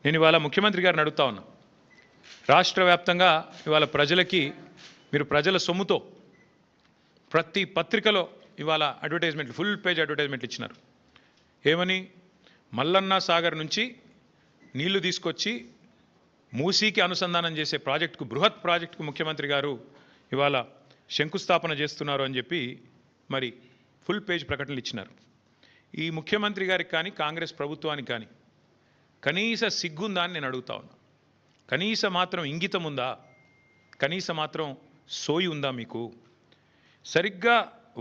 నేను ఇవాళ ముఖ్యమంత్రి గారిని అడుగుతా ఉన్నా. రాష్ట్ర వ్యాప్తంగా ఇవాళ ప్రజలకి మీరు ప్రజల సొమ్ముతో ప్రతి పత్రికలో ఇవాళ అడ్వర్టైజ్మెంట్లు, ఫుల్ పేజ్ అడ్వర్టైజ్మెంట్లు ఇచ్చినారు. ఏమని? మల్లన్న సాగర్ నుంచి నీళ్లు తీసుకొచ్చి మూసీకి అనుసంధానం చేసే ప్రాజెక్టుకు, బృహత్ ప్రాజెక్టుకు ముఖ్యమంత్రి గారు ఇవాళ శంకుస్థాపన చేస్తున్నారు అని చెప్పి మరి ఫుల్ పేజ్ ప్రకటనలు ఇచ్చినారు. ఈ ముఖ్యమంత్రి గారికి కానీ కాంగ్రెస్ ప్రభుత్వానికి కానీ కనీస సిగ్గుందా అని నేను అడుగుతా ఉన్నా. కనీస మాత్రం ఇంగితం ఉందా? కనీస మాత్రం సోయి ఉందా మీకు? సరిగ్గా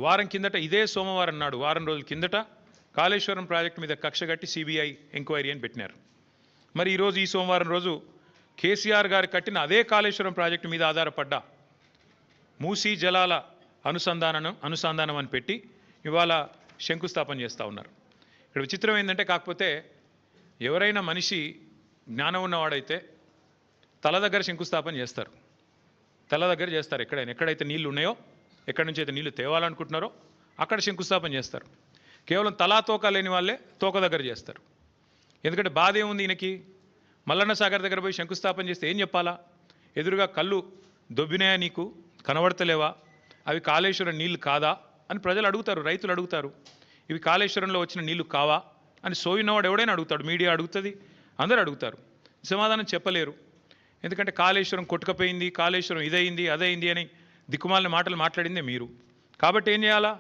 వారం కిందట, ఇదే సోమవారం నాడు, వారం రోజుల కిందట కాళేశ్వరం ప్రాజెక్టు మీద కక్ష కట్టి సిబిఐ ఎంక్వైరీ అని పెట్టినారు. మరి ఈరోజు ఈ సోమవారం రోజు కేసీఆర్ గారు కట్టిన అదే కాళేశ్వరం ప్రాజెక్టు మీద ఆధారపడ్డ మూసీ జలాల అనుసంధానం అని పెట్టి ఇవాళ శంకుస్థాపన చేస్తూ ఉన్నారు. ఇక్కడ విచిత్రం ఏంటంటే, కాకపోతే ఎవరైనా మనిషి జ్ఞానం ఉన్నవాడైతే తల దగ్గర శంకుస్థాపన చేస్తారు. తల దగ్గర చేస్తారు. ఎక్కడైతే నీళ్లు ఉన్నాయో, ఎక్కడి నుంచి అయితే నీళ్లు తేవాలనుకుంటున్నారో అక్కడ శంకుస్థాపన చేస్తారు. కేవలం తలా తోక లేని వాళ్ళే తోక దగ్గర చేస్తారు. ఎందుకంటే బాధ ఏముంది ఈయనకి? మల్లన్న సాగర్ దగ్గర పోయి శంకుస్థాపన చేస్తే ఏం చెప్పాలా? ఎదురుగా కళ్ళు దొబ్బినాయా, నీకు కనబడతలేవా, అవి కాళేశ్వరం నీళ్లు కాదా అని ప్రజలు అడుగుతారు, రైతులు అడుగుతారు. ఇవి కాళేశ్వరంలో వచ్చిన నీళ్లు కావా అని సోయినవాడు ఎవడైనా అడుగుతాడు, మీడియా అడుగుతుంది, అందరూ అడుగుతారు. సమాధానం చెప్పలేరు. ఎందుకంటే కాళేశ్వరం కొట్టుకపోయింది, కాళేశ్వరం ఇదైంది అదైంది అని దిక్కుమాలిన మాటలు మాట్లాడిందే మీరు. కాబట్టి ఏం చేయాలా?